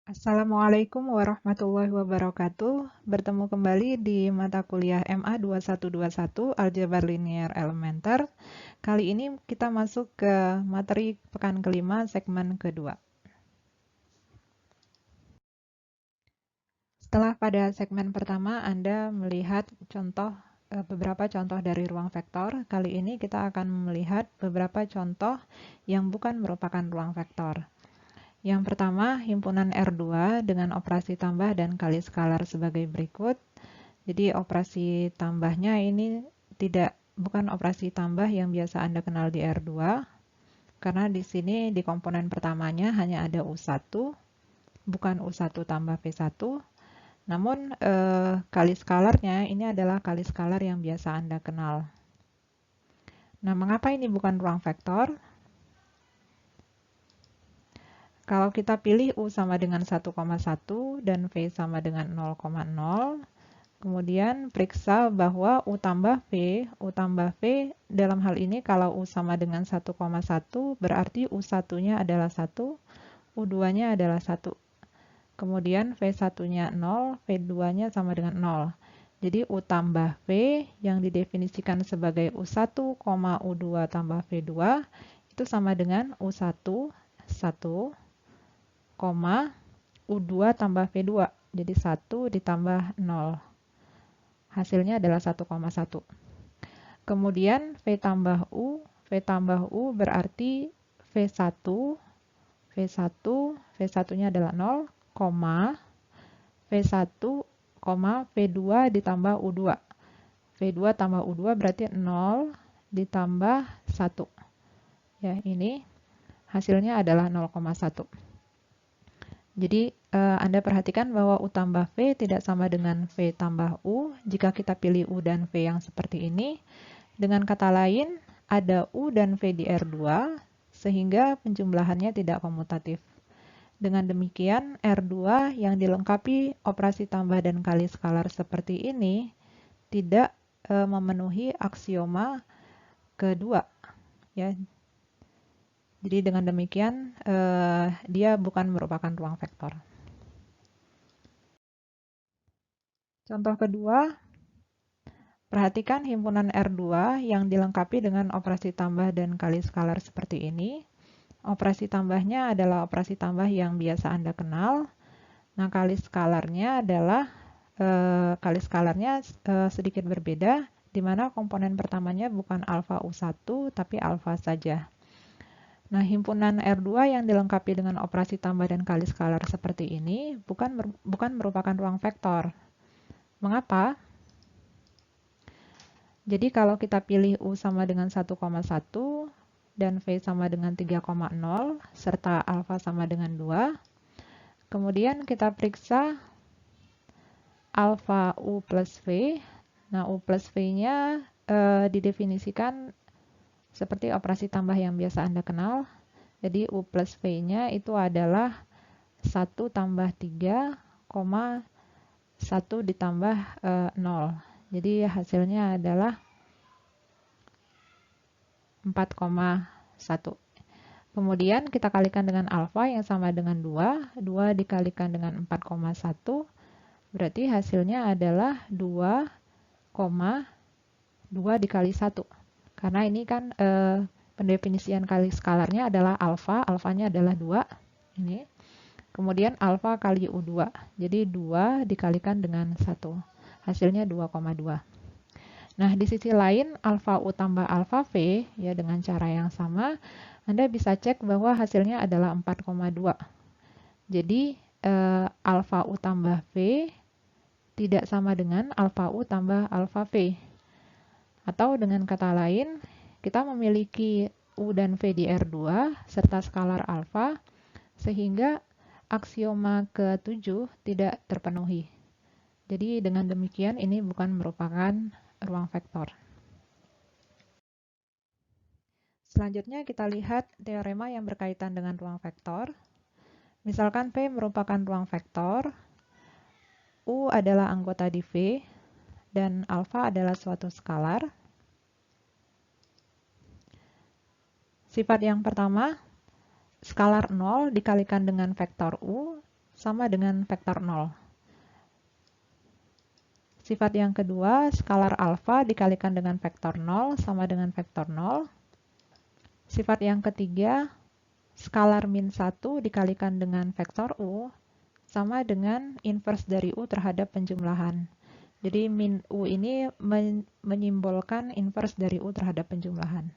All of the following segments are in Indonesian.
Assalamualaikum warahmatullahi wabarakatuh. Bertemu kembali di mata kuliah MA 2121 Aljabar Linear Elementer. Kali ini kita masuk ke materi pekan kelima segmen kedua. Setelah pada segmen pertama Anda melihat beberapa contoh dari ruang vektor, kali ini kita akan melihat beberapa contoh yang bukan merupakan ruang vektor. Yang pertama, himpunan R2 dengan operasi tambah dan kali skalar sebagai berikut. Jadi operasi tambahnya ini bukan operasi tambah yang biasa Anda kenal di R2, karena di sini di komponen pertamanya hanya ada U1, bukan U1 tambah V1. Namun kali skalarnya ini adalah kali skalar yang biasa Anda kenal. Nah, mengapa ini bukan ruang vektor? Kalau kita pilih U sama dengan 1,1 dan V sama dengan 0,0, kemudian periksa bahwa U tambah V dalam hal ini kalau U sama dengan 1,1 berarti U1-nya adalah 1, U2-nya adalah 1. Kemudian V1-nya 0, V2-nya sama dengan 0. Jadi U tambah V yang didefinisikan sebagai U1, U2 tambah V2 itu sama dengan U1, 1, U2 tambah V2. Jadi 1 ditambah 0. Hasilnya adalah 1,1. Kemudian V tambah U berarti V1, V1-nya adalah 0, V1, V2 ditambah U2. V2 tambah U2 berarti 0 ditambah 1. Ya, ini hasilnya adalah 0,1. Jadi Anda perhatikan bahwa U tambah V tidak sama dengan V tambah U jika kita pilih U dan V yang seperti ini. Dengan kata lain, ada U dan V di R2 sehingga penjumlahannya tidak komutatif. Dengan demikian, R2 yang dilengkapi operasi tambah dan kali skalar seperti ini tidak memenuhi aksioma kedua. Ya. Jadi dengan demikian, dia bukan merupakan ruang vektor. Contoh kedua, perhatikan himpunan R2 yang dilengkapi dengan operasi tambah dan kali skalar seperti ini. Operasi tambahnya adalah operasi tambah yang biasa Anda kenal. Nah, kali skalarnya sedikit berbeda, di mana komponen pertamanya bukan alfa U1, tapi alfa saja. Nah, himpunan R2 yang dilengkapi dengan operasi tambah dan kali skalar seperti ini bukan merupakan ruang vektor. Mengapa? Jadi kalau kita pilih U sama dengan 1,1 dan V sama dengan 3,0 serta alfa sama dengan 2, kemudian kita periksa alfa U plus V. Nah, U plus V-nya didefinisikan seperti operasi tambah yang biasa Anda kenal. Jadi U plus V-nya itu adalah 1 tambah 3, 1 ditambah 0. Jadi hasilnya adalah 4,1. Kemudian kita kalikan dengan alfa yang sama dengan 2. 2 dikalikan dengan 4,1. Berarti hasilnya adalah 2,2 dikali 1. Karena ini kan pendefinisian kali skalarnya adalah alfa. Alfanya adalah 2. Ini. Kemudian alfa kali U2. Jadi 2 dikalikan dengan 1. Hasilnya 2,2. Nah, di sisi lain alfa U tambah alfa V ya dengan cara yang sama, Anda bisa cek bahwa hasilnya adalah 4,2. Jadi alfa U tambah V tidak sama dengan alfa U tambah alfa V. Atau dengan kata lain, kita memiliki U dan V di R2 serta skalar alfa sehingga aksioma ke-7 tidak terpenuhi. Jadi dengan demikian ini bukan merupakan ruang vektor. Selanjutnya kita lihat teorema yang berkaitan dengan ruang vektor. Misalkan P merupakan ruang vektor, U adalah anggota di V, dan alfa adalah suatu skalar. Sifat yang pertama, skalar 0 dikalikan dengan vektor U, sama dengan vektor 0. Sifat yang kedua, skalar alfa dikalikan dengan vektor 0 sama dengan vektor 0. Sifat yang ketiga, skalar min 1 dikalikan dengan vektor U sama dengan inverse dari U terhadap penjumlahan. Jadi min U ini menyimbolkan inverse dari U terhadap penjumlahan.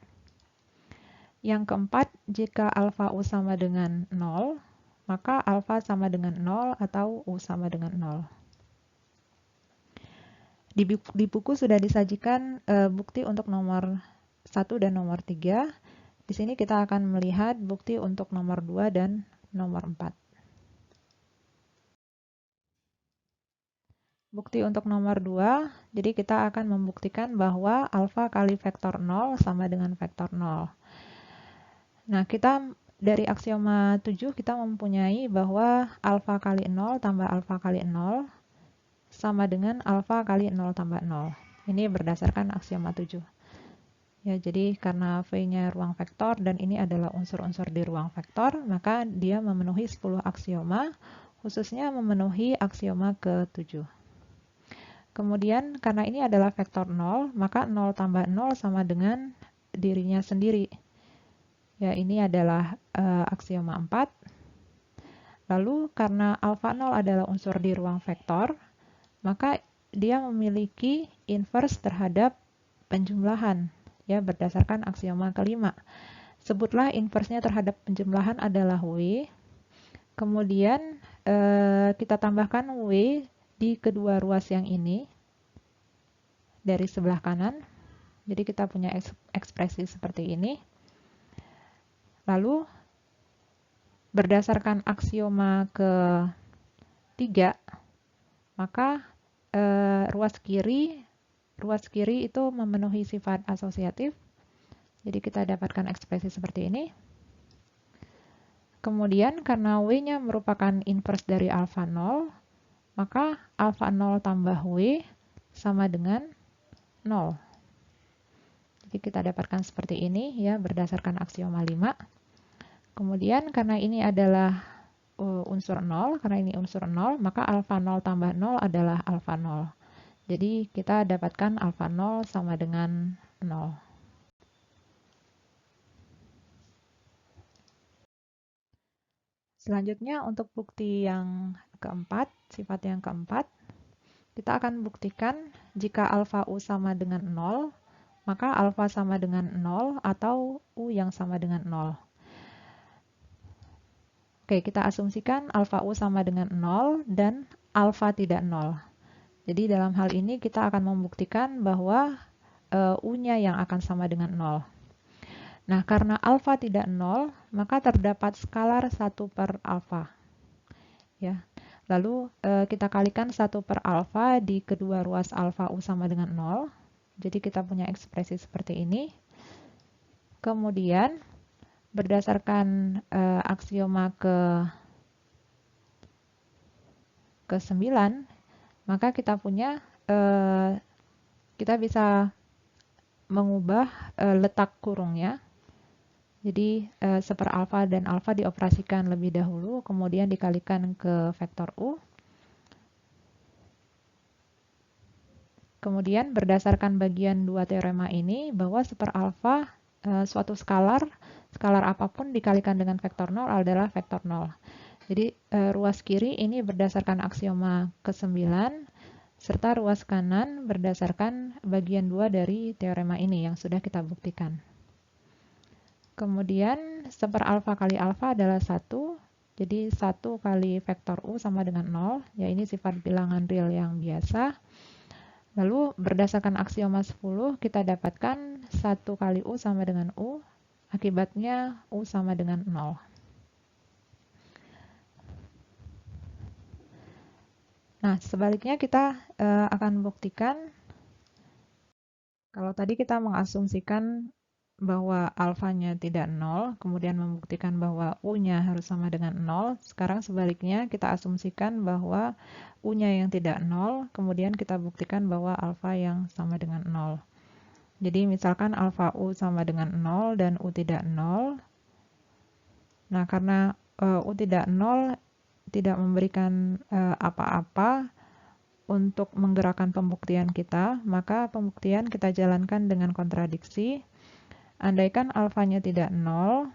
Yang keempat, jika alfa U sama dengan 0, maka alfa sama dengan 0 atau U sama dengan 0. Di buku sudah disajikan bukti untuk nomor 1 dan nomor 3. Di sini kita akan melihat bukti untuk nomor 2 dan nomor 4. Bukti untuk nomor 2, jadi kita akan membuktikan bahwa alfa kali vektor 0 sama dengan vektor 0. Nah, kita dari aksioma 7 kita mempunyai bahwa alfa kali 0 tambah alfa kali 0 sama dengan alfa kali 0 tambah 0. Ini berdasarkan aksioma 7. Ya, jadi karena V-nya ruang vektor dan ini adalah unsur-unsur di ruang vektor, maka dia memenuhi 10 aksioma, khususnya memenuhi aksioma ke-7. Kemudian karena ini adalah vektor 0, maka 0 tambah 0 sama dengan dirinya sendiri. Ya, ini adalah aksioma 4. Lalu karena alfa 0 adalah unsur di ruang vektor, maka dia memiliki inverse terhadap penjumlahan, ya, berdasarkan aksioma kelima. Sebutlah inverse-nya terhadap penjumlahan adalah W. Kemudian kita tambahkan W di kedua ruas yang ini dari sebelah kanan. Jadi kita punya ekspresi seperti ini. Lalu berdasarkan aksioma ke-3, maka ruas kiri itu memenuhi sifat asosiatif. Jadi kita dapatkan ekspresi seperti ini. Kemudian karena W-nya merupakan inverse dari alfa 0, maka alfa 0 tambah W sama dengan 0. Jadi kita dapatkan seperti ini, ya, berdasarkan aksioma 5. Kemudian karena ini adalah unsur 0, karena ini unsur 0, maka alfa 0 tambah 0 adalah alfa 0. Jadi kita dapatkan alfa 0 sama dengan 0. Selanjutnya untuk bukti yang keempat, sifat yang keempat, kita akan buktikan jika alfa U sama dengan 0, maka alfa sama dengan 0 atau U yang sama dengan 0. Oke, kita asumsikan alfa U sama dengan 0 dan alfa tidak 0. Jadi dalam hal ini kita akan membuktikan bahwa U-nya yang akan sama dengan 0. Nah, karena alfa tidak 0, maka terdapat skalar 1 per alfa. Ya. Lalu kita kalikan 1 per alfa di kedua ruas alfa U sama dengan 0. Jadi kita punya ekspresi seperti ini. Kemudian berdasarkan aksioma ke-9, maka kita punya kita bisa mengubah letak kurungnya. Jadi seper alfa dan alfa dioperasikan lebih dahulu, kemudian dikalikan ke vektor U. Kemudian berdasarkan bagian 2 teorema ini, bahwa seper alfa suatu skalar apapun dikalikan dengan vektor 0 adalah vektor 0. Jadi ruas kiri ini berdasarkan aksioma ke-9, serta ruas kanan berdasarkan bagian 2 dari teorema ini yang sudah kita buktikan. Kemudian seper alfa kali alfa adalah 1, jadi 1 kali vektor U sama dengan 0, ya ini sifat bilangan real yang biasa. Lalu berdasarkan aksioma 10 kita dapatkan 1 kali U sama dengan U, akibatnya U sama dengan 0. Nah, sebaliknya kita akan buktikan, kalau tadi kita mengasumsikan bahwa alfanya tidak 0, kemudian membuktikan bahwa U-nya harus sama dengan 0. Sekarang sebaliknya kita asumsikan bahwa U-nya yang tidak 0, kemudian kita buktikan bahwa alfa yang sama dengan 0. Jadi misalkan alfa U sama dengan 0 dan U tidak 0. Nah, karena U tidak 0 tidak memberikan apa-apa untuk menggerakkan pembuktian kita, maka pembuktian kita jalankan dengan kontradiksi. Andaikan alfanya tidak 0,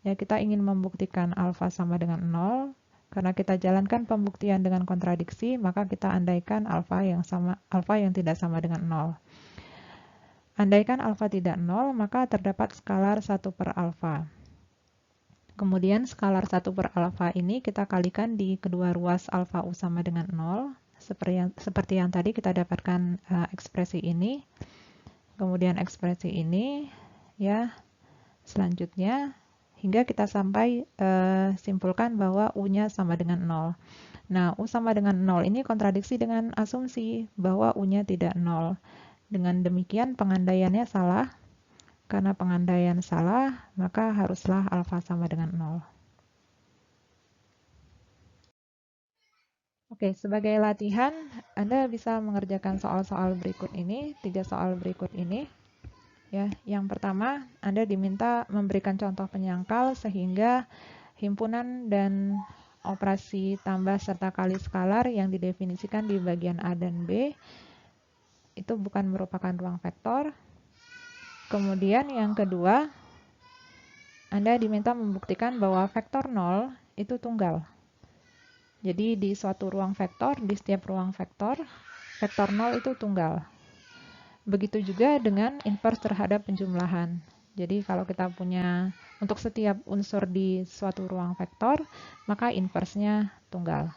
ya kita ingin membuktikan alfa sama dengan 0, karena kita jalankan pembuktian dengan kontradiksi, maka kita andaikan alfa yang tidak sama dengan 0. Andaikan alfa tidak 0, maka terdapat skalar 1 per alfa. Kemudian skalar 1 per alfa ini kita kalikan di kedua ruas alfa u sama dengan 0. Seperti yang tadi kita dapatkan ekspresi ini. Kemudian ekspresi ini, ya. Selanjutnya, hingga kita sampai simpulkan bahwa U-nya sama dengan 0. Nah, U sama dengan 0 ini kontradiksi dengan asumsi bahwa U-nya tidak 0. Dengan demikian pengandaiannya salah. Karena pengandaian salah, maka haruslah alfa sama dengan 0. Oke, sebagai latihan, Anda bisa mengerjakan soal-soal berikut ini, 3 soal berikut ini. Ya, yang pertama, Anda diminta memberikan contoh penyangkal sehingga himpunan dan operasi tambah serta kali skalar yang didefinisikan di bagian A dan B itu bukan merupakan ruang vektor. Kemudian yang kedua, Anda diminta membuktikan bahwa vektor 0 itu tunggal. Jadi di suatu ruang vektor, di setiap ruang vektor 0 itu tunggal. Begitu juga dengan inverse terhadap penjumlahan. Jadi kalau kita punya untuk setiap unsur di suatu ruang vektor, maka inverse-nya tunggal.